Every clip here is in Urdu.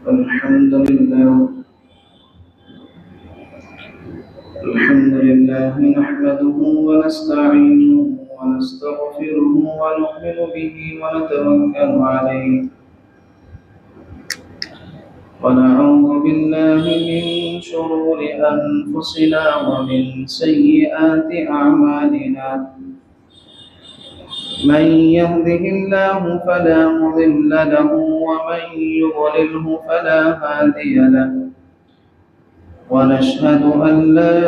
الحمد لله نحمده ونستعينه ونستغفره ونؤمن به ونتوكل عليه ونعوذ بالله من شرور أنفسنا ومن سيئات أعمالنا من يهده الله فلا مضل له ومن يضلله فلا هادي له ونشهد أن لا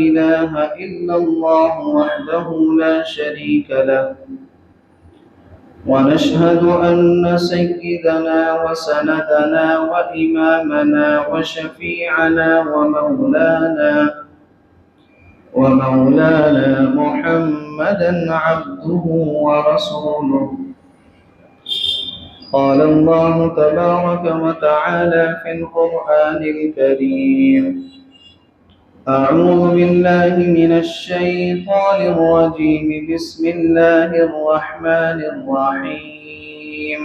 إله إلا الله وحده لا شريك له ونشهد أن سيدنا وسندنا وإمامنا وشفيعنا ومولانا محمدا عبده ورسوله قال الله تبارك وتعالى في القرآن الكريم أعوذ بالله من الشيطان الرجيم بسم الله الرحمن الرحيم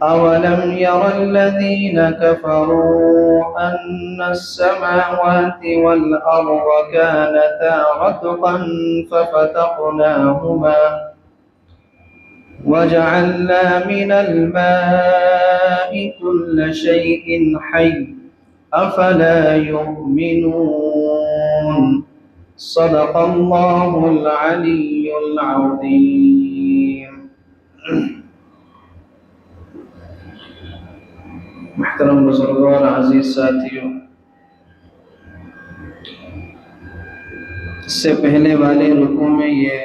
أولم ير الذين كفروا أن السماوات والأرض كانتا رتقا ففتقناهما وجعلنا من الماء كل شيء حي أفلا يؤمنون صدق الله العلي العظيم محترم بزرگوں اور عزیز ساتھیوں، اس سے پہلے والے رکوع میں یہ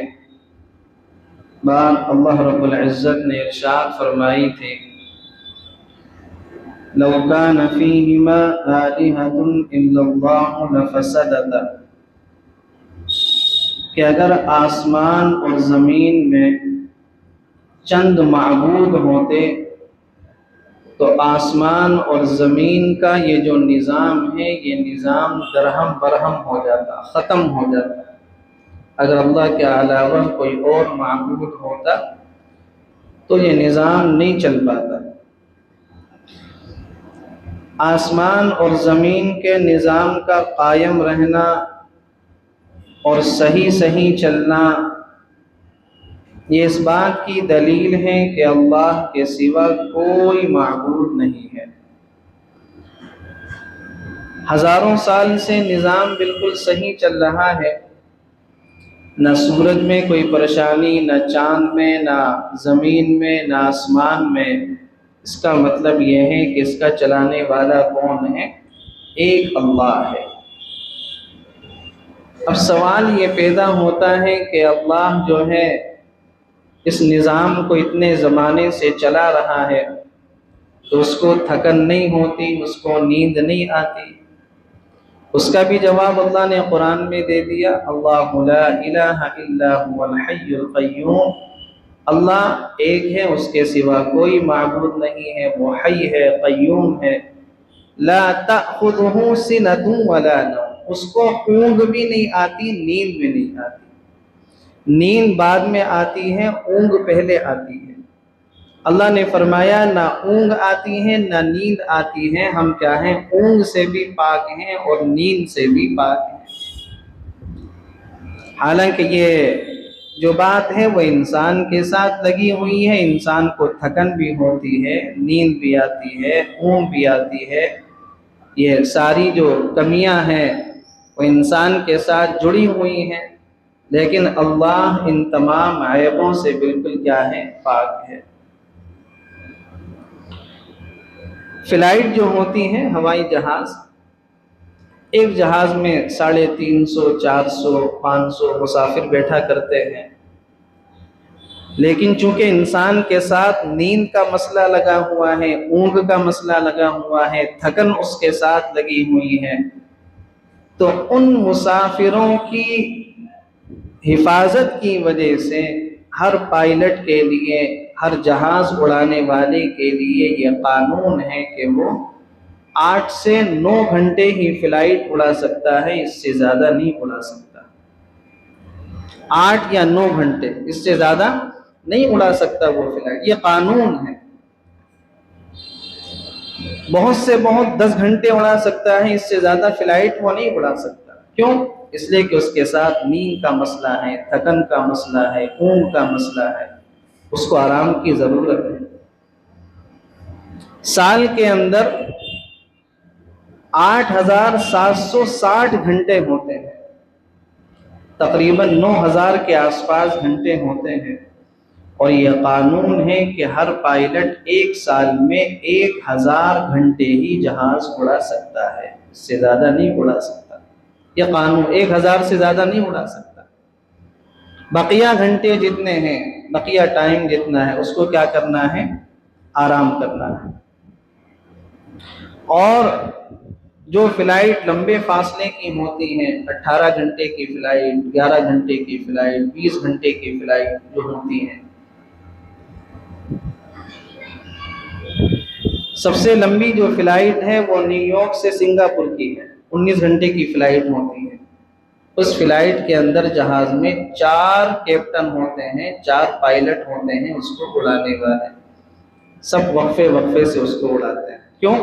بات اللہ رب العزت نے ارشاد فرمائی تھی لو كان فيهما آلهة إلا الله لفسدتا، کہ اگر آسمان اور زمین میں چند معبود ہوتے تو آسمان اور زمین کا یہ جو نظام ہے یہ نظام درہم برہم ہو جاتا، ختم ہو جاتا۔ اگر اللہ کے علاوہ کوئی اور معبود ہوتا تو یہ نظام نہیں چل پاتا۔ آسمان اور زمین کے نظام کا قائم رہنا اور صحیح چلنا یہ اس بات کی دلیل ہے کہ اللہ کے سوا کوئی معبود نہیں ہے۔ ہزاروں سال سے نظام بالکل صحیح چل رہا ہے، نہ سورج میں کوئی پریشانی، نہ چاند میں، نہ زمین میں، نہ آسمان میں۔ اس کا مطلب یہ ہے کہ اس کا چلانے والا کون ہے؟ ایک اللہ ہے۔ اب سوال یہ پیدا ہوتا ہے کہ اللہ جو ہے اس نظام کو اتنے زمانے سے چلا رہا ہے تو اس کو تھکن نہیں ہوتی، اس کو نیند نہیں آتی؟ اس کا بھی جواب اللہ نے قرآن میں دے دیا، اللہ لا الہ الا هو الحی القیوم، اللہ ایک ہے، اس کے سوا کوئی معبود نہیں ہے، وہ حی ہے، قیوم ہے۔ لا تأخذہ سنۃ ولا نوم، اس کو اونگ بھی نہیں آتی، نیند بھی نہیں آتی۔ نیند بعد میں آتی ہے، اونگ پہلے آتی ہے۔ اللہ نے فرمایا نہ اونگ آتی ہے نہ نیند آتی ہے، ہم کیا ہیں؟ اونگ سے بھی پاک ہیں اور نیند سے بھی پاک ہیں۔ حالانکہ یہ جو بات ہے وہ انسان کے ساتھ لگی ہوئی ہے، انسان کو تھکن بھی ہوتی ہے، نیند بھی آتی ہے، اونگ بھی آتی ہے۔ یہ ساری جو کمیاں ہیں وہ انسان کے ساتھ جڑی ہوئی ہیں، لیکن اللہ ان تمام عیبوں سے بالکل کیا ہے؟ پاک ہے۔ فلائٹ جو ہوتی ہیں، ہوائی جہاز، ایک جہاز میں 350، 400، 500 مسافر بیٹھا کرتے ہیں، لیکن چونکہ انسان کے ساتھ نیند کا مسئلہ لگا ہوا ہے، اونگ کا مسئلہ لگا ہوا ہے، تھکن اس کے ساتھ لگی ہوئی ہے، تو ان مسافروں کی حفاظت کی وجہ سے ہر پائلٹ کے لیے، ہر جہاز اڑانے والے کے لیے یہ قانون ہے کہ وہ 8 سے 9 گھنٹے ہی فلائٹ اڑا سکتا ہے، اس سے زیادہ نہیں اڑا سکتا۔ 8 یا 9 گھنٹے، اس سے زیادہ نہیں اڑا سکتا وہ فلائٹ، یہ قانون ہے۔ بہت سے بہت 10 گھنٹے اڑا سکتا ہے، اس سے زیادہ فلائٹ وہ نہیں اڑا سکتا۔ کیوں؟ اس لیے کہ اس کے ساتھ نیند کا مسئلہ ہے، تھکن کا مسئلہ ہے، اونگ کا مسئلہ ہے، اس کو آرام کی ضرورت ہے۔ سال کے اندر 8,760 گھنٹے ہوتے ہیں، تقریباً 9,000 کے آس پاس گھنٹے ہوتے ہیں، اور یہ قانون ہے کہ ہر پائلٹ ایک سال میں 1,000 گھنٹے ہی جہاز اڑا سکتا ہے، اس سے زیادہ نہیں اڑا سکتا۔ یہ قانون 1,000 سے زیادہ نہیں اڑا سکتا۔ بقیہ گھنٹے جتنے ہیں، بقیہ ٹائم جتنا ہے، اس کو کیا کرنا ہے؟ آرام کرنا ہے۔ اور جو فلائٹ لمبے فاصلے کی ہوتی ہیں، 18 گھنٹے کی فلائٹ، 11 گھنٹے کی فلائٹ، 20 گھنٹے کی فلائٹ جو ہوتی ہیں، سب سے لمبی جو فلائٹ ہے وہ نیو یارک سے سنگاپور کی ہے، 19 گھنٹے کی فلائٹ ہوتی ہے۔ اس فلائٹ کے اندر جہاز میں 4 کیپٹن ہوتے ہیں، 4 پائلٹ ہوتے ہیں اس کو اڑانے والے، سب وقفے وقفے سے اس کو اڑاتے ہیں۔ کیوں؟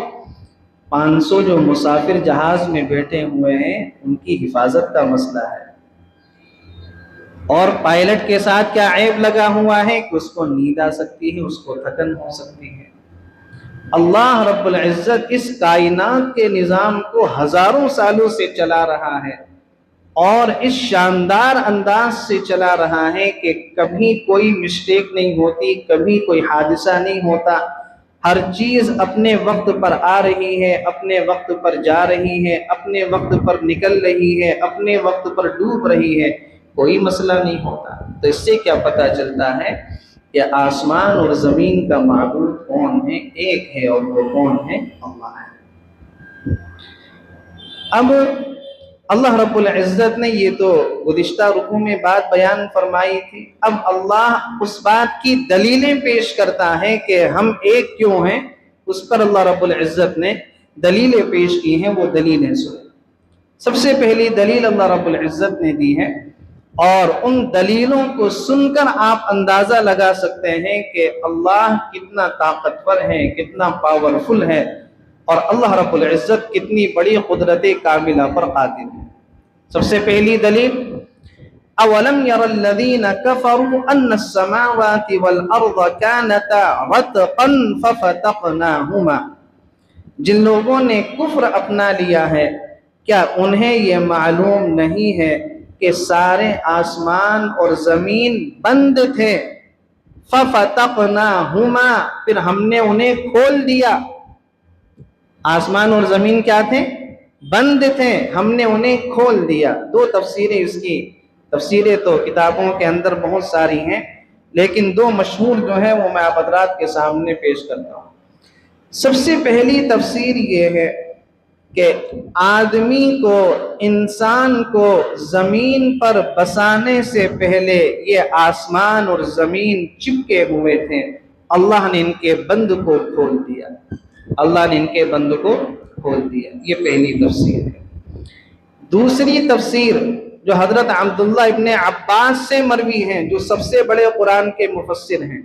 500 جو مسافر جہاز میں بیٹھے ہوئے ہیں ان کی حفاظت کا مسئلہ ہے، اور پائلٹ کے ساتھ کیا عیب لگا ہوا ہے کہ اس کو نیند آ سکتی ہے، اس کو تھکن ہو سکتی ہے۔ اللہ رب العزت اس کائنات کے نظام کو ہزاروں سالوں سے چلا رہا ہے، اور اس شاندار انداز سے چلا رہا ہے کہ کبھی کوئی مسٹیک نہیں ہوتی، کبھی کوئی حادثہ نہیں ہوتا، ہر چیز اپنے وقت پر آ رہی ہے، اپنے وقت پر جا رہی ہے، اپنے وقت پر نکل رہی ہے، اپنے وقت پر ڈوب رہی ہے، کوئی مسئلہ نہیں ہوتا۔ تو اس سے کیا پتہ چلتا ہے کہ آسمان اور زمین کا معبود کون ہے؟ ایک ہے، اور وہ کون ہے؟ اللہ ہے۔ اب اللہ رب العزت نے یہ تو گزشتہ رکوع میں بات بیان فرمائی تھی، اب اللہ اس بات کی دلیلیں پیش کرتا ہے کہ ہم ایک کیوں ہیں، اس پر اللہ رب العزت نے دلیلیں پیش کی ہیں، وہ دلیلیں سنیں۔ سب سے پہلی دلیل اللہ رب العزت نے دی ہے، اور ان دلیلوں کو سن کر آپ اندازہ لگا سکتے ہیں کہ اللہ کتنا طاقتور ہے، کتنا پاورفل ہے، اور اللہ رب العزت کتنی بڑی قدرت کاملہ پر قادر ہے۔ سب سے پہلی دلیل، اولم یر الذین کفروا ان السماوات والارض کانتا رتقا ففتقناہما، جن لوگوں نے کفر اپنا لیا ہے، کیا انہیں یہ معلوم نہیں ہے کہ سارے آسمان اور زمین بند تھے، ففتقناہما، پھر ہم نے انہیں کھول دیا۔ آسمان اور زمین کیا تھے؟ بند تھے، ہم نے انہیں کھول دیا۔ دو تفسیریں اس کی، تفسیریں تو کتابوں کے اندر بہت ساری ہیں، لیکن دو مشہور جو ہیں وہ میں آپ حضرات کے سامنے پیش کرتا ہوں۔ سب سے پہلی تفسیر یہ ہے کہ آدمی کو، انسان کو زمین پر بسانے سے پہلے یہ آسمان اور زمین چپکے ہوئے تھے، اللہ نے ان کے بند کو کھول دیا، اللہ نے ان کے بند کو کھول دیا۔ یہ پہلی تفسیر ہے۔ دوسری تفسیر جو حضرت عبداللہ ابن عباس سے مروی ہیں، جو سب سے بڑے قرآن کے مفسر ہیں،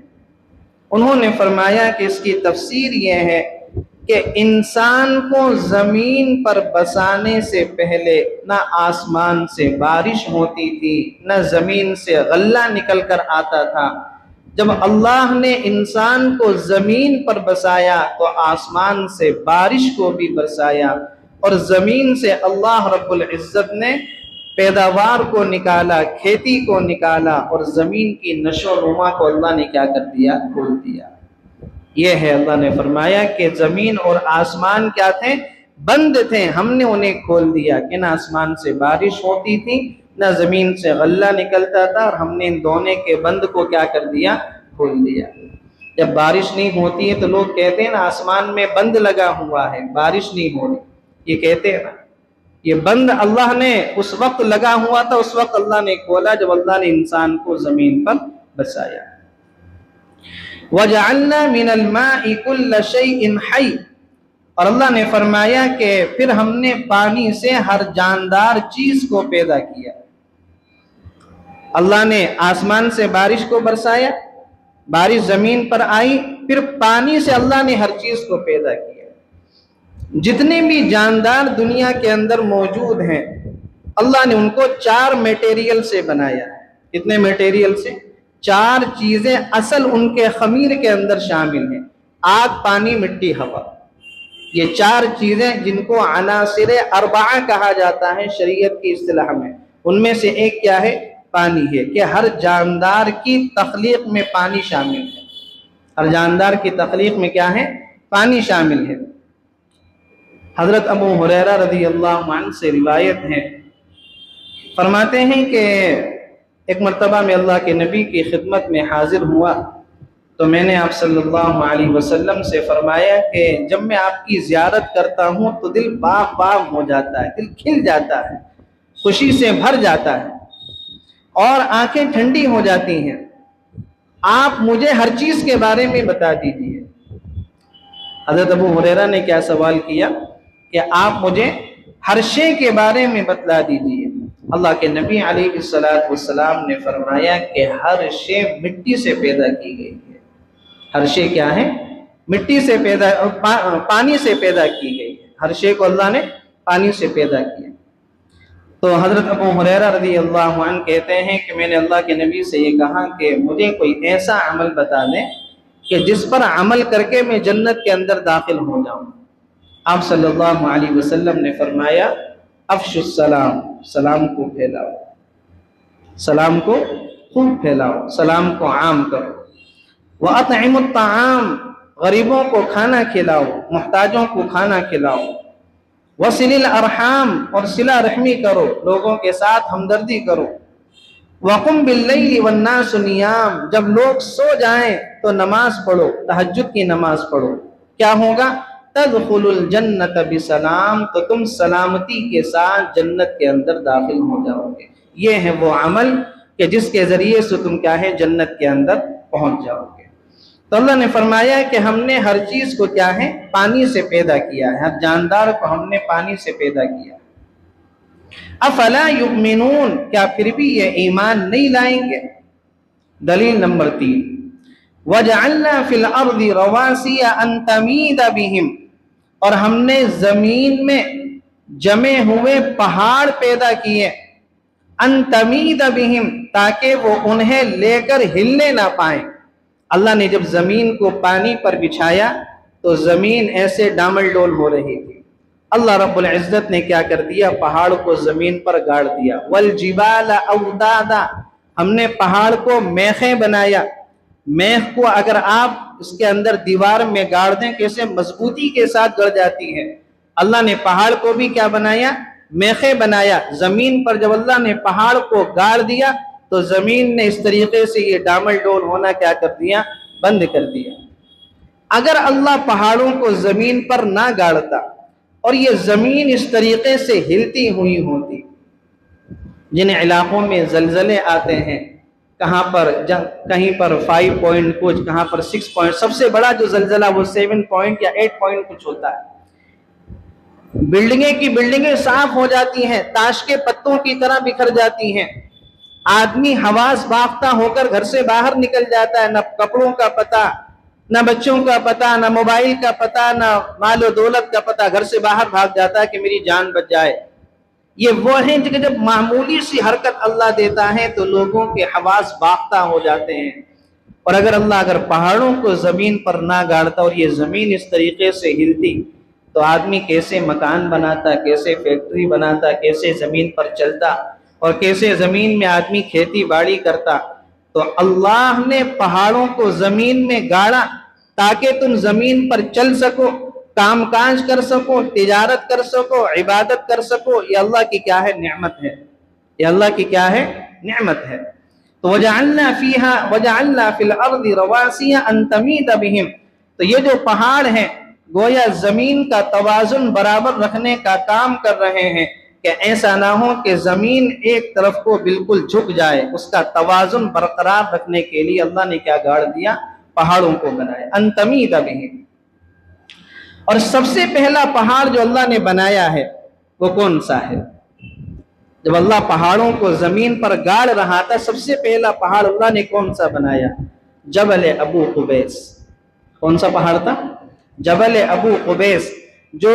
انہوں نے فرمایا کہ اس کی تفسیر یہ ہے کہ انسان کو زمین پر بسانے سے پہلے نہ آسمان سے بارش ہوتی تھی، نہ زمین سے غلہ نکل کر آتا تھا۔ جب اللہ نے انسان کو زمین پر بسایا تو آسمان سے بارش کو بھی برسایا، اور زمین سے اللہ رب العزت نے پیداوار کو نکالا، کھیتی کو نکالا، اور زمین کی نشو و نما کو اللہ نے کیا کر دیا؟ کھول دیا۔ یہ ہے، اللہ نے فرمایا کہ زمین اور آسمان کیا تھے؟ بند تھے، ہم نے انہیں کھول دیا، کہ نہ آسمان سے بارش ہوتی تھی، نہ زمین سے غلہ نکلتا تھا، اور ہم نے ان دونوں کے بند کو کیا کر دیا؟ کھول دیا۔ جب بارش نہیں ہوتی ہے تو لوگ کہتے ہیں نا آسمان میں بند لگا ہوا ہے، بارش نہیں ہو رہی، یہ کہتے ہیں نا، یہ بند اللہ نے اس وقت لگا ہوا تھا، اس وقت اللہ نے کھولا جب اللہ نے انسان کو زمین پر بسایا۔ وَجَعَلْنَا مِنَ الْمَاءِ كُلَّ شَيْءٍ حَيٍّ، اور اللہ نے فرمایا کہ پھر ہم نے پانی سے ہر جاندار چیز کو پیدا کیا۔ اللہ نے آسمان سے بارش کو برسایا، بارش زمین پر آئی، پھر پانی سے اللہ نے ہر چیز کو پیدا کیا۔ جتنے بھی جاندار دنیا کے اندر موجود ہیں اللہ نے ان کو 4 میٹیریل سے بنایا ہے۔ کتنے میٹیریل سے؟ 4 چیزیں اصل ان کے خمیر کے اندر شامل ہیں: آگ، پانی، مٹی، ہوا۔ یہ 4 چیزیں جن کو عناصر اربعہ کہا جاتا ہے شریعت کی اصطلاح میں، ان میں سے ایک کیا ہے؟ پانی ہے، کہ ہر جاندار کی تخلیق میں پانی شامل ہے۔ ہر جاندار کی تخلیق میں کیا ہے؟ پانی شامل ہے۔ حضرت ابو ہریرہ رضی اللہ عنہ سے روایت ہے، فرماتے ہیں کہ ایک مرتبہ میں اللہ کے نبی کی خدمت میں حاضر ہوا تو میں نے آپ صلی اللہ علیہ وسلم سے فرمایا کہ جب میں آپ کی زیارت کرتا ہوں تو دل باغ باغ ہو جاتا ہے، دل کھل جاتا ہے، خوشی سے بھر جاتا ہے اور آنکھیں ٹھنڈی ہو جاتی ہیں۔ آپ مجھے ہر چیز کے بارے میں بتا دیجیے۔ حضرت ابو ہریرہ نے کیا سوال کیا کہ آپ مجھے ہر شے کے بارے میں بتلا دیجیے۔ اللہ کے نبی علیہ السلام نے فرمایا کہ ہر شے مٹی سے پیدا کی گئی ہے۔ ہر شے کیا ہے؟ مٹی سے پیدا، پانی سے پیدا کی گئی ہے۔ ہر شے کو اللہ نے پانی سے پیدا کیا۔ تو حضرت ابو ہریرہ رضی اللہ عنہ کہتے ہیں کہ میں نے اللہ کے نبی سے یہ کہا کہ مجھے کوئی ایسا عمل بتا دیں کہ جس پر عمل کر کے میں جنت کے اندر داخل ہو جاؤں۔ آپ صلی اللہ علیہ وسلم نے فرمایا افش السلام، سلام کو پھیلاؤ، سلام کو خوب پھیلاؤ، سلام کو عام کرو۔ وَأَطْعِمُ الطَّعَامَ، غریبوں کو کھانا کھلاؤ، محتاجوں کو کھانا کھلاؤ۔ وَصِلِ الْأَرْحَامَ، اور صلہ رحمی کرو، لوگوں کے ساتھ ہمدردی کرو۔ وَقُمْ بِاللَّيْلِ وَالنَّاسُ نِيَامٌ، جب لوگ سو جائیں تو نماز پڑھو، تہجد کی نماز پڑھو۔ کیا ہوگا؟ تدخل الجنت بسلام، تو تم سلامتی کے ساتھ جنت کے اندر داخل ہو جاؤ گے۔ یہ ہے وہ عمل کہ جس کے ذریعے سے تم کیا ہے؟ جنت کے اندر پہنچ جاؤ گے۔ تو اللہ نے فرمایا کہ ہم نے ہر چیز کو کیا ہے؟ پانی سے پیدا کیا ہے، ہر جاندار کو ہم نے پانی سے پیدا کیا۔ افلا یؤمنون، کیا پھر بھی یہ ایمان نہیں لائیں گے؟ دلیل نمبر 3، وَجَعَلْنَا فِي الْأَرْضِ رَوَاسِيَ أَن تَمِيدَ بِهِمْ، اور ہم نے زمین میں جمے ہوئے پہاڑ پیدا کیے، ان تمید بہم، تاکہ وہ انہیں لے کر ہلنے نہ پائیں۔ اللہ نے جب زمین کو پانی پر بچھایا تو زمین ایسے ڈامل ڈول ہو رہی تھی، اللہ رب العزت نے کیا کر دیا؟ پہاڑ کو زمین پر گاڑ دیا۔ والجبال اوتادا، ہم نے پہاڑ کو میخیں بنایا۔ میخ کو اگر آپ اس کے اندر دیوار میں گاڑ دیں کیسے مضبوطی کے ساتھ گڑ جاتی ہے، اللہ نے پہاڑ کو بھی کیا بنایا؟ میخیں بنایا۔ زمین پر جب اللہ نے پہاڑ کو گاڑ دیا تو زمین نے اس طریقے سے یہ ڈامل ڈول ہونا کیا کر دیا؟ بند کر دیا۔ اگر اللہ پہاڑوں کو زمین پر نہ گاڑتا اور یہ زمین اس طریقے سے ہلتی ہوئی ہوتی، جن علاقوں میں زلزلے آتے ہیں، کہاں پر کہیں پر 5 پوائنٹ کچھ، کہاں پر 6 پوائنٹ، سب سے بڑا جو زلزلہ وہ 7 پوائنٹ یا 8 پوائنٹ کچھ ہوتا ہے، بلڈنگیں کی بلڈنگیں صاف ہو جاتی ہیں، تاش کے پتوں کی طرح بکھر جاتی ہیں، آدمی حواس باختہ ہو کر گھر سے باہر نکل جاتا ہے، نہ کپڑوں کا پتہ، نہ بچوں کا پتہ، نہ موبائل کا پتہ، نہ مال و دولت کا پتہ، گھر سے باہر بھاگ جاتا ہے کہ میری جان بچ جائے۔ یہ وہ ہیں کہ جب معمولی سی حرکت اللہ دیتا ہے تو لوگوں کے حواس باختہ ہو جاتے ہیں۔ اور اگر پہاڑوں کو زمین پر نہ گاڑتا اور یہ زمین اس طریقے سے ہلتی تو آدمی کیسے مکان بناتا، کیسے فیکٹری بناتا، کیسے زمین پر چلتا، اور کیسے زمین میں آدمی کھیتی باڑی کرتا۔ تو اللہ نے پہاڑوں کو زمین میں گاڑا تاکہ تم زمین پر چل سکو، کام کاج کر سکو، تجارت کر سکو، عبادت کر سکو۔ یہ اللہ کی کیا ہے؟ نعمت ہے۔ یہ اللہ کی کیا ہے؟ نعمت ہے۔ تو وَجَعَلْنَا فِي الْأَرْضِ رَوَاسِيَ أَن تَمِيدَ بِهِمْ، تو یہ جو پہاڑ ہیں گویا زمین کا توازن برابر رکھنے کا کام کر رہے ہیں کہ ایسا نہ ہو کہ زمین ایک طرف کو بالکل جھک جائے۔ اس کا توازن برقرار رکھنے کے لیے اللہ نے کیا گاڑ دیا؟ پہاڑوں کو بنایا۔ ان تمید بہم، اور سب سے پہلا پہاڑ جو اللہ نے بنایا ہے وہ کون سا ہے؟ جب اللہ پہاڑوں کو زمین پر گاڑ رہا تھا سب سے پہلا پہاڑ اللہ نے کون سا بنایا؟ جبل ابو قبیس۔ کون سا پہاڑ تھا؟ جبل ابو قبیس۔ جو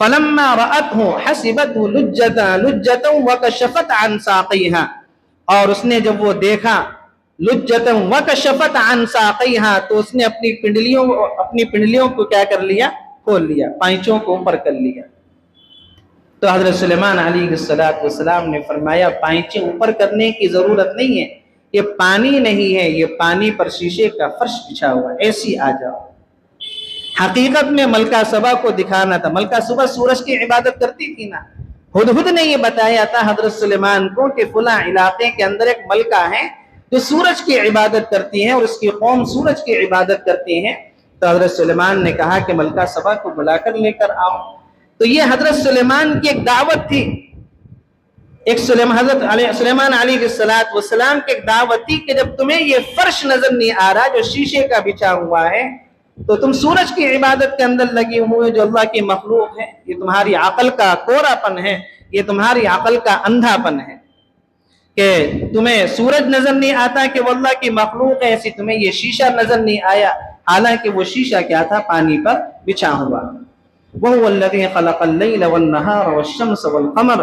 فلما رأته حسبته لجة وكشفت عن ساقيها، اور اس نے جب وہ دیکھا لجة وكشفت عن ساقيها تو اس نے اپنی پنڈلیوں کو کیا کر لیا؟ کھول لیا، پائچوں کو اوپر کر لیا۔ تو حضرت سلیمان علیہ السلام نے فرمایا پائچے اوپر کرنے کی ضرورت نہیں ہے، یہ پانی نہیں ہے، یہ پانی پر شیشے کا فرش بچھا ہوا ہے، ایسی آ جاؤ۔ حقیقت میں ملکہ سبا کو دکھانا تھا۔ ملکہ سبا سورج کی عبادت کرتی تھی نا، ہدہد نے یہ بتایا تھا حضرت سلیمان کو کہ فلاں علاقے کے اندر ایک ملکہ ہے جو سورج کی عبادت کرتی ہے اور اس کی قوم سورج کی عبادت کرتی ہے۔ تو حضرت سلیمان نے کہا کہ ملکہ سبا کو بلا کر لے کر آؤ۔ تو یہ حضرت سلیمان کی ایک دعوت تھی، ایک حضرت سلیمان علیہ السلام کی ایک دعوت تھی کہ جب تمہیں یہ فرش نظر نہیں آ رہا جو شیشے کا بچھا ہوا ہے تو تم سورج کی عبادت کے اندر لگے ہوئے جو اللہ کی مخلوق ہے، یہ تمہاری عقل کا کورا پن ہے، یہ تمہاری عقل کا اندھا پن ہے کہ تمہیں سورج نظر نہیں آتا کہ وہ اللہ کی مخلوق ہے، ایسی تمہیں یہ شیشہ نظر نہیں آیا، حالانکہ وہ شیشہ کیا تھا؟ پانی پر بچھا ہوا۔ وَهُوَ الَّذِي خَلَقَ اللَّيْلَ وَالنَّهَارَ وَالشَّمْسَ وَالْقَمَرَ،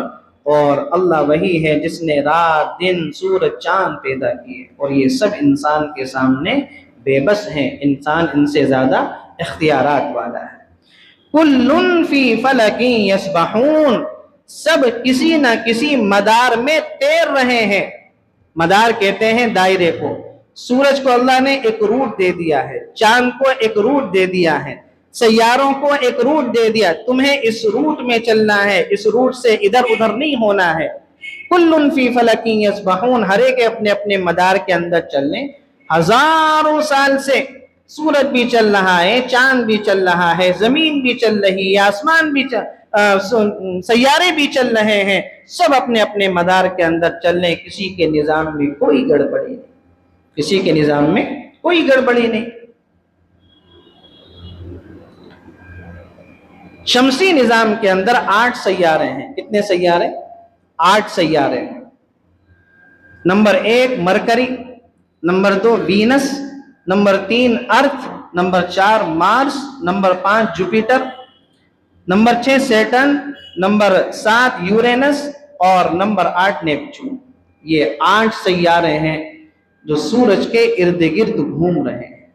اور اللہ وہی ہے جس نے رات دن سورج چاند پیدا کیے، اور یہ سب انسان کے سامنے بے بس ہیں، انسان ان سے زیادہ اختیارات والا ہے۔ کُلٌّ فِی فَلَکٍ یسبحون، سب کسی نہ کسی مدار میں تیر رہے ہیں۔ مدار کہتے ہیں دائرے کو۔ سورج کو اللہ نے ایک روٹ دے دیا ہے، چاند کو ایک روٹ دے دیا ہے، سیاروں کو ایک روٹ دے دیا، تمہیں اس روٹ میں چلنا ہے، اس روٹ سے ادھر ادھر نہیں ہونا ہے۔ کُلٌّ فِی فَلَکٍ یسبحون، ہر ایک اپنے اپنے مدار کے اندر چلنے۔ ہزاروں سال سے سورج بھی چل رہا ہے، چاند بھی چل رہا ہے، زمین بھی چل رہی ہے، آسمان بھی سیارے بھی چل رہے ہیں، سب اپنے اپنے مدار کے اندر چل رہے ہیں، کسی کے نظام میں کوئی گڑبڑی نہیں، کسی کے نظام میں کوئی گڑبڑی نہیں۔ شمسی نظام کے اندر 8 سیارے ہیں۔ کتنے سیارے؟ 8 سیارے ہیں۔ Number 1 Mercury, number 2 Venus, number 3 Earth, number 4 Mars, number 5 Jupiter, number 6 Saturn, number 7 Uranus اور نمبر 8 نیپچون۔ یہ 8 سیارے ہیں جو سورج کے ارد گرد گھوم رہے ہیں۔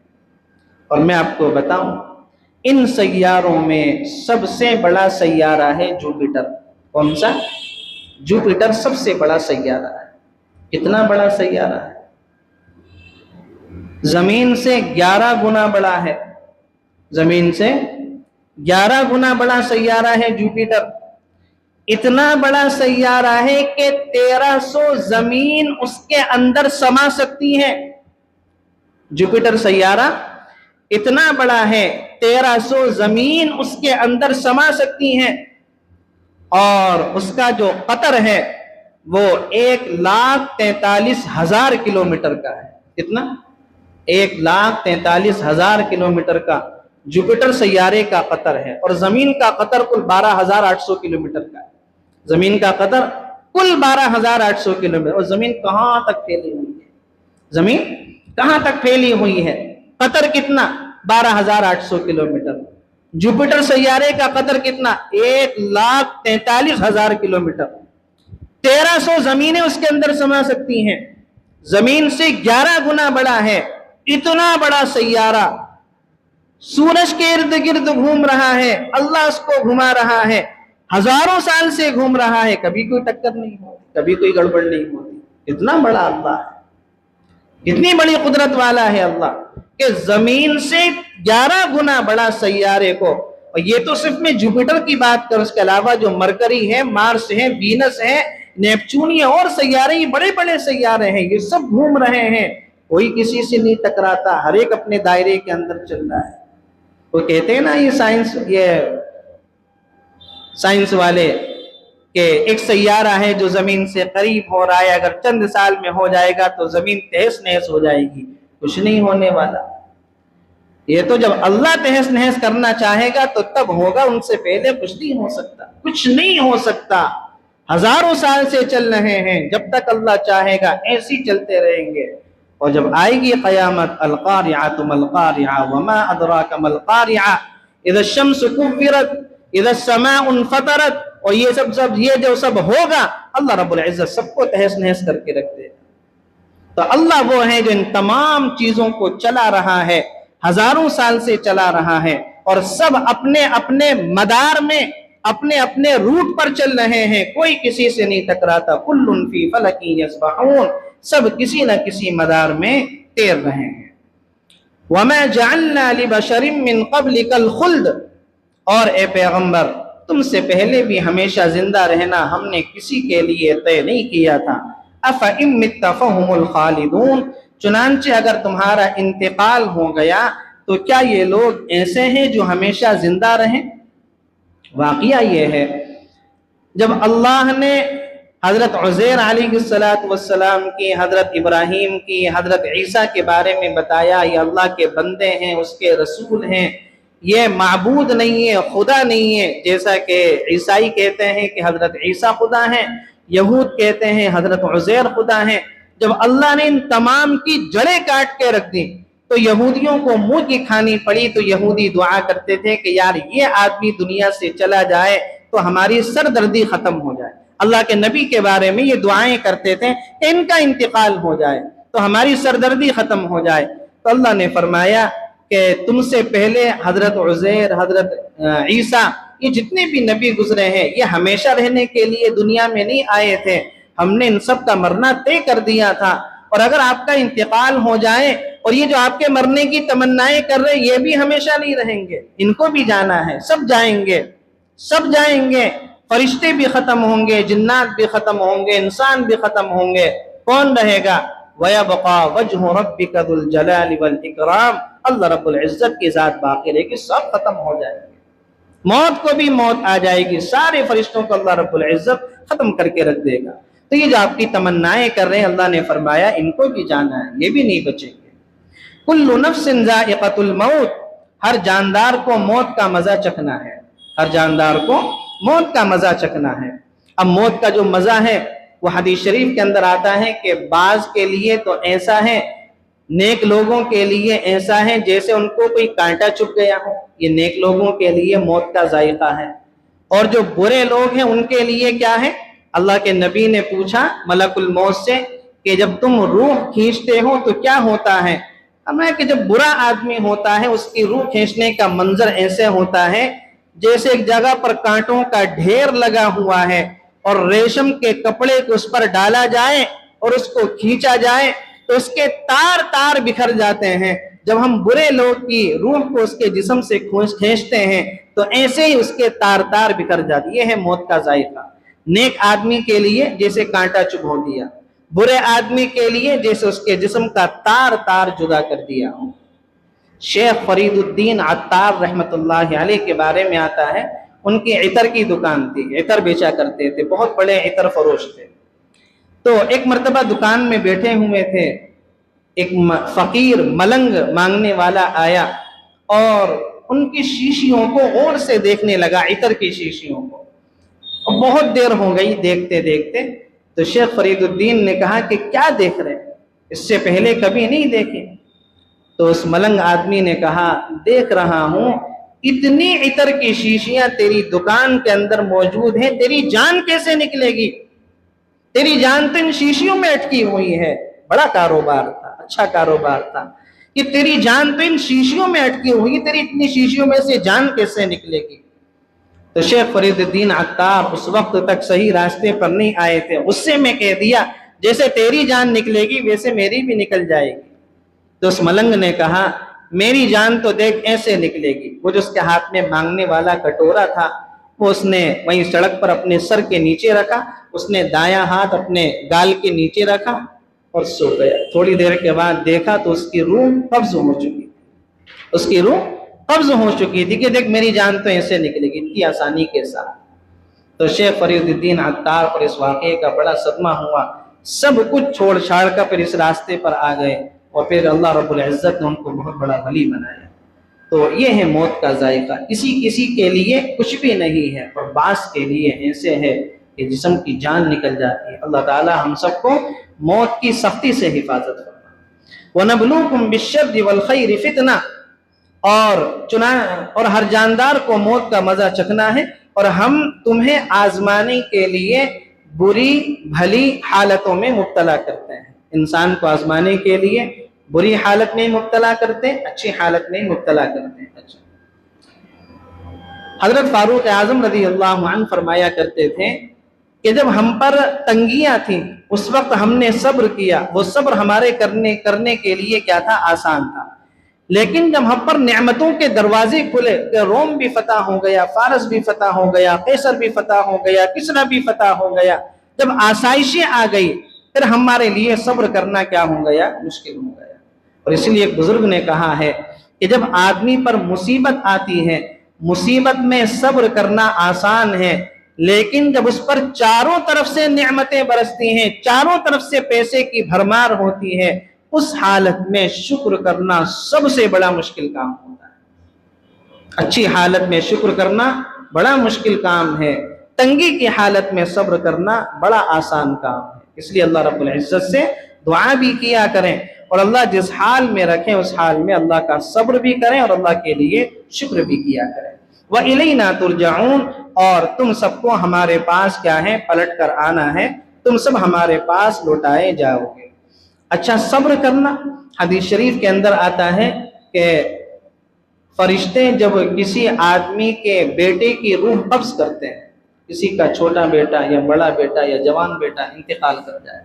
اور میں آپ کو بتاؤں، ان سیاروں میں سب سے بڑا سیارہ ہے جوپیٹر۔ کون سا؟ جوپیٹر سب سے بڑا سیارہ ہے۔ کتنا بڑا سیارہ ہے؟ زمین سے 11 گنا بڑا ہے، زمین سے 11 گنا بڑا سیارہ ہے جوپیٹر۔ اتنا بڑا سیارہ ہے کہ 1300 زمین اس کے اندر سما سکتی ہے۔ جوپیٹر سیارہ اتنا بڑا ہے، 1300 زمین اس کے اندر سما سکتی ہیں، اور اس کا جو قطر ہے وہ 1,43,000 کلومیٹر کا ہے۔ کتنا؟ 1,43,000 کلومیٹر کا جوپیٹر سیارے کا قطر ہے، اور زمین کا قطر کل 12,800 کلومیٹر کا ہے۔ زمین کا قطر کل 12,800 کلومیٹر، اور زمین کہاں تک پھیلی ہوئی ہے؟ زمین کہاں تک پھیلی ہوئی ہے؟ قطر کتنا؟ 12,800 کلومیٹر۔ جوپیٹر سیارے کا قطر کتنا؟ 1,43,000 کلومیٹر۔ 1300 زمینیں اس کے اندر سما سکتی ہیں، زمین سے 11 گنا بڑا ہے۔ اتنا بڑا سیارہ سورج کے ارد گرد گھوم رہا ہے، اللہ اس کو گھما رہا ہے، ہزاروں سال سے گھوم رہا ہے، کبھی کوئی ٹکر نہیں ہوتی، کبھی کوئی گڑبڑ نہیں ہوتی۔ اتنا بڑا اللہ ہے، اتنی بڑی قدرت والا ہے اللہ کہ زمین سے 11 گنا بڑا سیارے کو، اور یہ تو صرف میں جوپیٹر کی بات کر، اس کے علاوہ جو مرکری ہے، مارس ہے، وینس ہے، نیپچون، یہ اور سیارے، یہ بڑے بڑے سیارے ہیں، یہ سب گھوم رہے ہیں، کوئی کسی سے نہیں ٹکراتا، ہر ایک اپنے دائرے کے اندر چل رہا ہے۔ وہ کہتے ہیں نا یہ سائنس والے کہ ایک سیارہ ہے جو زمین سے قریب ہو رہا ہے، اگر چند سال میں ہو جائے گا تو زمین تہس نہس ہو جائے گی، کچھ نہیں ہونے والا۔ یہ تو جب اللہ تہس نہس کرنا چاہے گا تو تب ہوگا، ان سے پہلے کچھ نہیں ہو سکتا، کچھ نہیں ہو سکتا۔ ہزاروں سال سے چل رہے ہیں، جب تک اللہ چاہے گا ایسی چلتے رہیں گے، اور جب آئے گی قیامت، القارعۃ ما القارعۃ وما ادراک ما القارعۃ اذا الشمس کورت اذا السماء انفطرت، اور یہ جو سب ہوگا اللہ رب العزت سب کو تہس نہس کر کے رکھ دے. تو اللہ وہ ہے جو ان تمام چیزوں کو چلا رہا ہے، ہزاروں سال سے چلا رہا ہے، اور سب اپنے اپنے مدار میں اپنے اپنے روٹ پر چل رہے ہیں، کوئی کسی سے نہیں ٹکراتا. کل فی فلک یسبحون، سب کسی نہ کسی مدار میں تیر رہے ہیں. وما جعلنا لبشر من قبلک الخلد، اور اے پیغمبر تم سے پہلے بھی ہمیشہ زندہ رہنا ہم نے کسی کے لیے طے نہیں کیا تھا. افإن مت فهم الخالدون، چنانچہ اگر تمہارا انتقال ہو گیا تو کیا یہ لوگ ایسے ہیں جو ہمیشہ زندہ رہیں؟ واقعہ یہ ہے جب اللہ نے حضرت عزیر علیہ السلام کی، حضرت ابراہیم کی، حضرت عیسیٰ کے بارے میں بتایا یہ اللہ کے بندے ہیں، اس کے رسول ہیں، یہ معبود نہیں ہے، خدا نہیں ہے، جیسا کہ عیسائی کہتے ہیں کہ حضرت عیسیٰ خدا ہیں، یہود کہتے ہیں حضرت عزیر خدا ہیں. جب اللہ نے ان تمام کی جڑیں کاٹ کے رکھ دی تو یہودیوں کو منہ کی کھانی پڑی. تو یہودی دعا کرتے تھے کہ یار یہ آدمی دنیا سے چلا جائے تو ہماری سردردی ختم ہو جائے. اللہ کے نبی کے بارے میں یہ دعائیں کرتے تھے کہ ان کا انتقال ہو جائے تو ہماری سردردی ختم ہو جائے. تو اللہ نے فرمایا کہ تم سے پہلے حضرت عزیر، حضرت عیسیٰ، یہ جتنے بھی نبی گزرے ہیں یہ ہمیشہ رہنے کے لیے دنیا میں نہیں آئے تھے، ہم نے ان سب کا مرنا طے کر دیا تھا. اور اگر آپ کا انتقال ہو جائے اور یہ جو آپ کے مرنے کی تمنائیں کر رہے یہ بھی ہمیشہ نہیں رہیں گے، ان کو بھی جانا ہے، سب جائیں گے، سب جائیں گے. فرشتے بھی ختم ہوں گے، جنات بھی ختم ہوں گے، انسان بھی ختم ہوں گے. کون رہے گا؟ وَيَبْقَى وَجْهُ رَبِّكَ ذُو الْجَلَالِ وَالْإِكْرَامِ، اللہ رب العزت کی ذات باقی رہے گی، سب ختم ہو جائیں گے. موت کو بھی موت آ جائے گی، سارے فرشتوں کو اللہ رب العزت ختم کر کے رکھ دے گا. تو یہ جو آپ کی تمنائیں کر رہے ہیں اللہ نے فرمایا ان کو بھی جانا ہے، یہ بھی نہیں بچیں گے. کل نفس ذائقۃ الموت، ہر جاندار کو موت کا مزہ چکھنا ہے، ہر جاندار کو موت کا مزہ چکھنا ہے. اب موت کا جو مزہ ہے وہ حدیث شریف کے اندر آتا ہے کہ بعض کے لیے تو ایسا ہے، نیک لوگوں کے لیے ایسا ہے جیسے ان کو کوئی کانٹا چبھ گیا ہو، یہ نیک لوگوں کے لیے موت کا ذائقہ ہے. اور جو برے لوگ ہیں ان کے لیے کیا ہے؟ اللہ کے نبی نے پوچھا ملک الموت سے کہ جب تم روح کھینچتے ہو تو کیا ہوتا ہے؟ ہمیں کہ جب برا آدمی ہوتا ہے اس کی روح کھینچنے کا منظر ایسے ہوتا ہے جیسے ایک جگہ پر کانٹوں کا ڈھیر لگا ہوا ہے اور ریشم کے کپڑے کو اس پر ڈالا جائے اور اس کو کھینچا جائے تو اس کے تار تار بکھر جاتے ہیں. جب ہم برے لوگ کی روح کو اس کے جسم سے کھینچتے ہیں تو ایسے ہی اس کے تار تار بکھر جاتی. یہ ہے موت کا ذائقہ. نیک آدمی کے لیے جیسے کانٹا چبھو دیا، برے آدمی کے لیے جیسے اس کے جسم کا تار تار جدا کر دیا ہو. شیخ فرید الدین عطار رحمت اللہ علیہ کے بارے میں آتا ہے ان کی عطر کی دکان تھی، عطر بیچا کرتے تھے، بہت بڑے عطر فروش تھے. تو ایک مرتبہ دکان میں بیٹھے ہوئے تھے، ایک فقیر ملنگ مانگنے والا آیا اور ان کی شیشیوں کو غور سے دیکھنے لگا، عطر کی شیشیوں کو. اور بہت دیر ہو گئی دیکھتے دیکھتے. تو شیخ فرید الدین نے کہا کہ کیا دیکھ رہے ہیں، اس سے پہلے کبھی نہیں دیکھے. تو اس ملنگ آدمی نے کہا دیکھ رہا ہوں اتنی عطر کی شیشیاں تیری دکان کے اندر موجود ہیں، تیری جان کیسے نکلے گی؟ تیری جان تو ان شیشیوں میں اٹکی ہوئی ہے. بڑا کاروبار تھا، اچھا کاروبار تھا کہ تیری جان تو ان شیشیوں میں اٹکی ہوئی، تیری اتنی شیشیوں میں سے جان کیسے نکلے گی؟ تو شیخ فرید الدین عطار اس وقت تک صحیح راستے پر نہیں آئے تھے. غصے میں کہہ دیا جیسے تیری جان نکلے گی ویسے میری بھی نکل جائے گی. تو اس ملنگ نے کہا میری جان تو دیکھ ایسے نکلے گی. وہ جو اس کے ہاتھ میں مانگنے والا کٹورا تھا وہ اس نے وہیں سڑک پر اپنے سر کے نیچے رکھا، اس نے دایاں ہاتھ اپنے گال کے نیچے رکھا اور سو گیا. تھوڑی دیر کے بعد دیکھا تو اس کی روح قبض ہو چکی تھی، اس کی روح قبض ہو چکی تھی کہ دیکھ میری جان تو ایسے نکلے گی اتنی آسانی کے ساتھ. تو شیخ فرید الدین عطار پر اس واقعے کا بڑا صدمہ ہوا، سب کچھ چھوڑ چھاڑ کر پھر اس راستے پر آ گئے اور پھر اللہ رب العزت نے ان کو بہت بڑا ولی بنایا. تو یہ ہے موت کا ذائقہ. کسی کے لیے کچھ بھی نہیں ہے اور بعض کے لیے ایسے ہے کہ جسم کی جان نکل جاتی ہے. اللہ تعالی ہم سب کو موت کی سختی سے حفاظت فرمائے. وَنَبْلُوكُمْ بِالشَّرِّ وَالْخَيْرِ فِتْنَةً، اور ہر جاندار کو موت کا مزہ چکھنا ہے اور ہم تمہیں آزمانے کے لیے بری بھلی حالتوں میں مبتلا کرتے ہیں. انسان کو آزمانے کے لیے بری حالت میں مبتلا کرتے ہیں، اچھی حالت میں مبتلا کرتے ہیں. اچھا، حضرت فاروق اعظم رضی اللہ عنہ فرمایا کرتے تھے کہ جب ہم پر تنگیاں تھیں اس وقت ہم نے صبر کیا، وہ صبر ہمارے کرنے کے لیے کیا تھا؟ آسان تھا. لیکن جب ہم پر نعمتوں کے دروازے کھلے کہ روم بھی فتح ہو گیا، فارس بھی فتح ہو گیا، قیصر بھی فتح ہو گیا، کسرا بھی فتح ہو گیا، جب آسائشیں آ گئی پھر ہمارے لیے صبر کرنا کیا ہو گیا؟ مشکل ہو گیا. اور اسی لیے ایک بزرگ نے کہا ہے کہ جب آدمی پر مصیبت آتی ہے، مصیبت میں صبر کرنا آسان ہے، لیکن جب اس پر چاروں طرف سے نعمتیں برستی ہیں، چاروں طرف سے پیسے کی بھرمار ہوتی ہے، اس حالت میں شکر کرنا سب سے بڑا مشکل کام ہوتا ہے. اچھی حالت میں شکر کرنا بڑا مشکل کام ہے، تنگی کی حالت میں صبر کرنا بڑا آسان کام ہے. اس لیے اللہ رب العزت سے دعا بھی کیا کریں، اور اللہ جس حال میں رکھیں اس حال میں اللہ کا صبر بھی کریں اور اللہ کے لیے شکر بھی کیا کریں. وَإِلَيْنَا تُرْجَعُونَ، اور تم سب کو ہمارے پاس کیا ہے؟ پلٹ کر آنا ہے، تم سب ہمارے پاس لوٹائے جاؤ گے. اچھا، صبر کرنا، حدیث شریف کے اندر آتا ہے کہ فرشتے جب کسی آدمی کے بیٹے کی روح قبض کرتے ہیں، کسی کا چھوٹا بیٹا یا بڑا بیٹا یا جوان بیٹا انتقال کر جائے،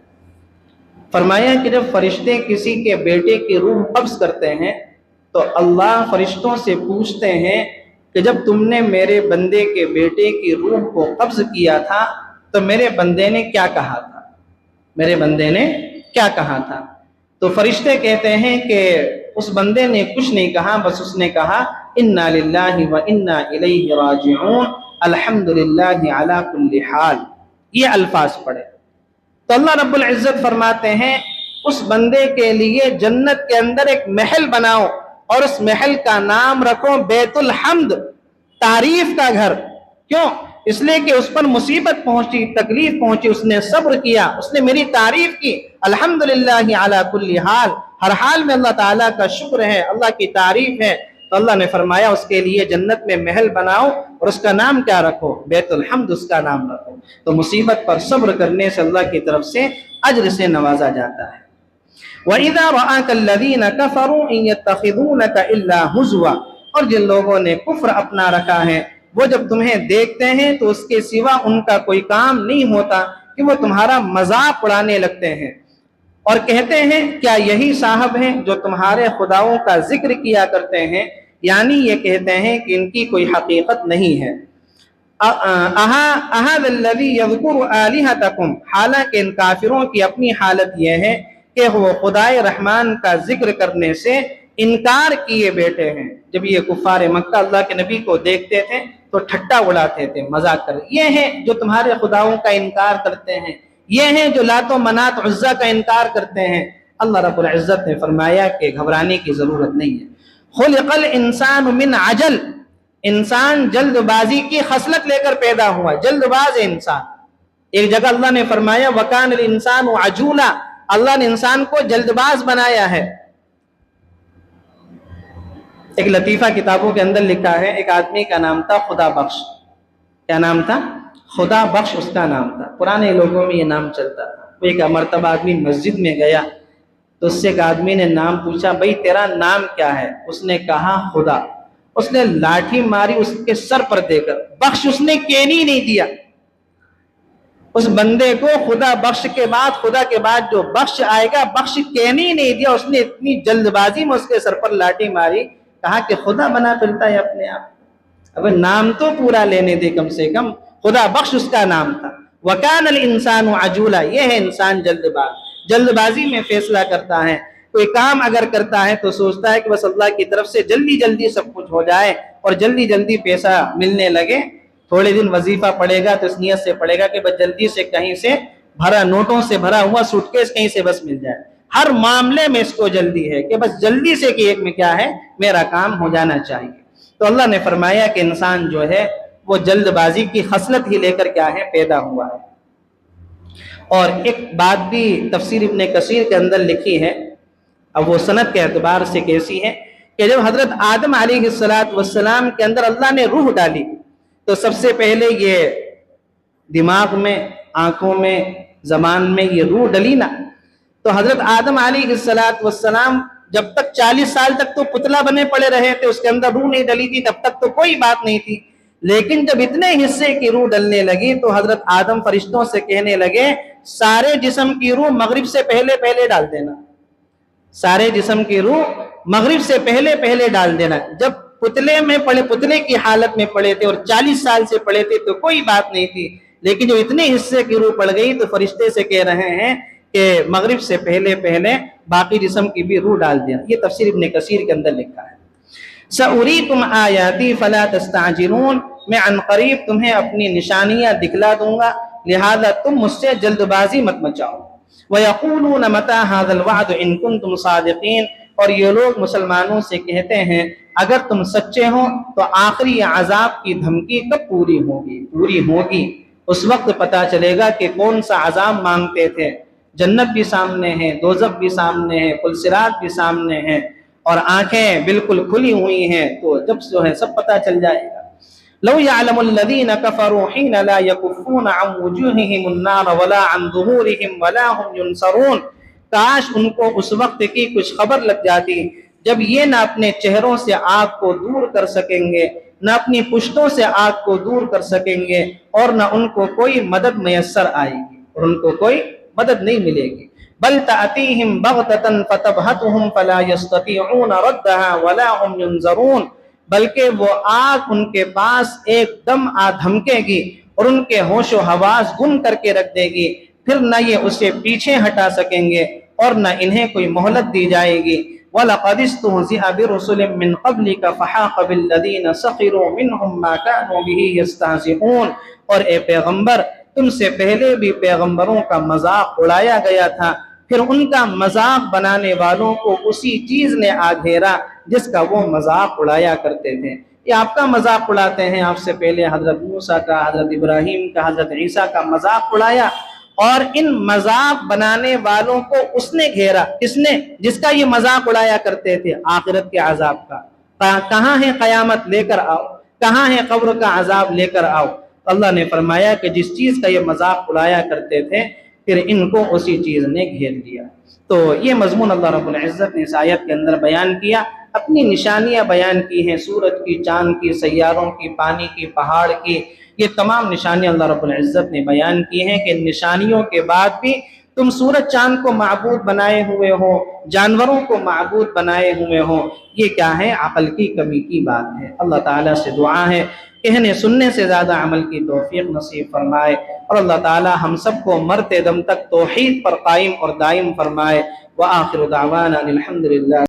فرمایا کہ جب فرشتے کسی کے بیٹے کی روح قبض کرتے ہیں تو اللہ فرشتوں سے پوچھتے ہیں کہ جب تم نے میرے بندے کے بیٹے کی روح کو قبض کیا تھا تو میرے بندے نے کیا کہا تھا؟ میرے بندے نے کیا کہا تھا؟ تو فرشتے کہتے ہیں کہ اس بندے نے کچھ نہیں کہا، بس اس نے کہا انا للہ و انا الیہ راجعون الحمدللہ علی کل حال. یہ الفاظ پڑھے تو اللہ رب العزت فرماتے ہیں اس بندے کے لیے جنت کے اندر ایک محل بناؤ اور اس محل کا نام رکھو بیت الحمد، تعریف کا گھر. کیوں؟ اس لیے کہ اس پر مصیبت پہنچی، تکلیف پہنچی، اس نے صبر کیا، اس نے میری تعریف کی. الحمدللہ علی کل حال، ہر حال میں اللہ تعالیٰ کا شکر ہے، اللہ کی تعریف ہے. تو اللہ نے فرمایا اس کے لیے جنت میں محل بناؤ اور اس کا نام کیا رکھو؟ بیت الحمد اس کا نام رکھو. تو مصیبت پر صبر کرنے سے اللہ کی طرف سے اجر سے نوازا جاتا ہے. وَإِذَا رَآكَ الَّذِينَ كَفَرُوا إِن يَتَّخِذُونَكَ إِلَّا هُزُوًا، اور جن لوگوں نے کفر اپنا رکھا ہے وہ جب تمہیں دیکھتے ہیں تو اس کے سوا ان کا کوئی کام نہیں ہوتا کہ وہ تمہارا مذاق اڑانے لگتے ہیں اور کہتے ہیں کیا یہی صاحب ہیں جو تمہارے خداؤں کا ذکر کیا کرتے ہیں، یعنی یہ کہتے ہیں کہ ان کی کوئی حقیقت نہیں ہے. اَهَذَا الَّذِي يَذْكُرُ آلِهَتَكُمْ، حالانکہ ان کافروں کی اپنی حالت یہ ہے کہ وہ خدائے رحمان کا ذکر کرنے سے انکار کیے بیٹھے ہیں. جب یہ کفار مکہ اللہ کے نبی کو دیکھتے تھے تو ٹھٹا اڑاتے تھے، مذاق کر، یہ ہیں جو تمہارے خداؤں کا انکار کرتے ہیں، یہ ہیں جو لات و منات عزا کا انکار کرتے ہیں. اللہ رب العزت نے فرمایا کہ گھبرانے کی ضرورت نہیں ہے. خلق الانسان من عجل، انسان جلد بازی کی خصلت لے کر پیدا ہوا، جلد باز ہے انسان. ایک جگہ اللہ نے فرمایا وَكَانَ الْإِنسَانُ عَجُولًا، اللہ نے انسان کو جلد باز بنایا ہے. ایک لطیفہ کتابوں کے اندر لکھا ہے، ایک آدمی کا نام تھا خدا بخش. کیا نام تھا؟ خدا بخش اس کا نام تھا. پرانے لوگوں میں یہ نام چلتا تھا. وہ ایک مرتبہ آدمی مسجد میں گیا تو اس سے ایک آدمی نے نام پوچھا، بھائی تیرا نام کیا ہے؟ اس نے کہا خدا. اس نے لاٹھی ماری اس کے سر پر دے کر، بخش اس نے کینی نہیں دیا. اس بندے کو خدا بخش کے بعد، خدا کے بعد جو بخش آئے گا، بخش کینی نہیں دیا. اس نے اتنی جلد بازی میں اس کے سر پر لاٹھی ماری، کہا کہ خدا بنا پھرتا ہے اپنے آپ. اب نام تو پورا لینے دے کم سے کم. خدا بخش اس کا نام تھا. وَكَانَ الْإِنسَانُ عَجُولًا، یہ ہے انسان جلد باز، جلد بازی میں فیصلہ کرتا ہے. کوئی کام اگر کرتا ہے تو سوچتا ہے کہ بس اللہ کی طرف سے جلدی جلدی سب کچھ ہو جائے اور جلدی جلدی پیسہ ملنے لگے. تھوڑے دن وظیفہ پڑے گا تو اس نیت سے پڑے گا کہ بس جلدی سے کہیں سے بھرا، نوٹوں سے بھرا ہوا سوٹ کیس کہیں سے بس مل جائے. ہر معاملے میں اس کو جلدی ہے کہ بس جلدی سے کہ ایک میں کیا ہے، میرا کام ہو جانا چاہیے. تو اللہ نے فرمایا کہ انسان جو ہے وہ جلد بازی کی خصلت ہی لے کر کیا ہے، پیدا ہوا ہے. اور ایک بات بھی تفسیر ابن کثیر کے اندر لکھی ہے، اب وہ سند کے اعتبار سے کیسی ہے کہ جب حضرت آدم علیہ السلام کے اندر اللہ نے روح ڈالی تو سب سے پہلے یہ دماغ میں، آنکھوں میں، زبان میں یہ روح ڈلی نا، تو حضرت آدم علیہ السلام جب تک 40 سال تک تو پتلا بنے پڑے رہے تھے، اس کے اندر روح نہیں ڈلی تھی، تب تک تو کوئی بات نہیں تھی. لیکن جب اتنے حصے کی روح ڈلنے لگی تو حضرت آدم فرشتوں سے کہنے لگے سارے جسم کی روح مغرب سے پہلے پہلے ڈال دینا، سارے جسم کی روح مغرب سے پہلے پہلے ڈال دینا. جب پتلے میں پڑے، پتلے کی حالت میں پڑے تھے اور 40 سال سے پڑے تھے تو کوئی بات نہیں تھی، لیکن جو اتنے حصے کی روح پڑ گئی تو فرشتے سے کہہ رہے ہیں کہ مغرب سے پہلے پہلے باقی جسم کی بھی روح ڈال دینا. یہ تفسیر ابن کثیر کے اندر لکھا ہے. سَأُرِيكُمْ آيَاتِي فَلَا تَسْتَعْجِلُونَ، میں عن قریب تمہیں اپنی نشانیاں دکھلا دوں گا، لہذا تم مجھ سے جلد بازی مت مچاؤ. وَيَقُولُونَ مَتَى هَذَا الْوَعْدُ إِن كُنتُمْ صَادِقِينَ، اور یہ لوگ مسلمانوں سے کہتے ہیں اگر تم سچے ہو تو آخری عذاب کی دھمکی کب پوری ہوگی. اس وقت پتا چلے گا کہ کون سا عذاب مانگتے تھے. جنت بھی سامنے ہے، دوزخ بھی سامنے ہے، پل صراط بھی سامنے ہے، اور آنکھیں بالکل کھلی ہوئی ہیں، تو جب جو ہے سب پتا چل جائے گا. لو يعلم الذين كفروا حين لا يكفون عن وجوههم النار ولا عن ظهورهم ولا هم ينصرون، کاش ان کو اس وقت کی کچھ خبر لگ جاتی جب یہ نہ اپنے چہروں سے آگ کو دور کر سکیں گے، نہ اپنی پشتوں سے آگ کو دور کر سکیں گے، اور نہ ان کو کوئی مدد میسر آئے گی، اور ان کو کوئی مدد نہیں ملے گی. بل تأتیہم بغتۃ فتبہتہم فلا یستطیعون ردھا ولا هم ينظرون، بلکہ وہ آگ ان کے پاس ایک دم آ دھمکے گی اور ان کے ہوش و حواس گم کر کے رکھ دے گی، پھر نہ یہ اسے پیچھے ہٹا سکیں گے اور نہ انہیں کوئی مہلت دی جائے گی. وَلَقَدِ اسْتُهْزِئَ بِرُسُلٍ مِّن قَبْلِكَ فَحَاقَ بِالَّذِينَ سَخِرُوا مِنْهُمْ مَا كَانُوا بِهِ يَسْتَهْزِئُونَ، اور اے پیغمبر تم سے پہلے بھی پیغمبروں کا مذاق اڑایا گیا تھا، پھر ان کا مذاق بنانے والوں کو اسی چیز نے آ گھیرا جس کا وہ مذاق اڑایا کرتے تھے. یہ آپ کا مذاق اڑاتے ہیں، آپ سے پہلے حضرت موسیٰ کا، حضرت ابراہیم کا، حضرت عیسیٰ کا مذاق اڑایا، اور ان مذاق بنانے والوں کو اس نے گھیرا. کس نے؟ جس کا یہ مذاق اڑایا کرتے تھے، آخرت کے عذاب کا. کہاں ہے قیامت؟ لے کر آؤ. کہاں ہے قبر کا عذاب؟ لے کر آؤ. اللہ نے فرمایا کہ جس چیز کا یہ مذاق اڑایا کرتے تھے پھر ان کو اسی چیز نے گھیر لیا. تو یہ مضمون اللہ رب العزت نے اس آیت کے اندر بیان کیا، اپنی نشانیاں بیان کی ہیں، سورج کی، چاند کی، سیاروں کی، پانی کی، پہاڑ کی، یہ تمام نشانیاں اللہ رب العزت نے بیان کی ہیں کہ نشانیوں کے بعد بھی تم سورج چاند کو معبود بنائے ہوئے ہو، جانوروں کو معبود بنائے ہوئے ہو، یہ کیا ہے؟ عقل کی کمی کی بات ہے. اللہ تعالیٰ سے دعا ہے کہنے سننے سے زیادہ عمل کی توفیق نصیب فرمائے، اور اللہ تعالیٰ ہم سب کو مرتے دم تک توحید پر قائم اور دائم فرمائے. وآخر دعوانا الحمدللہ.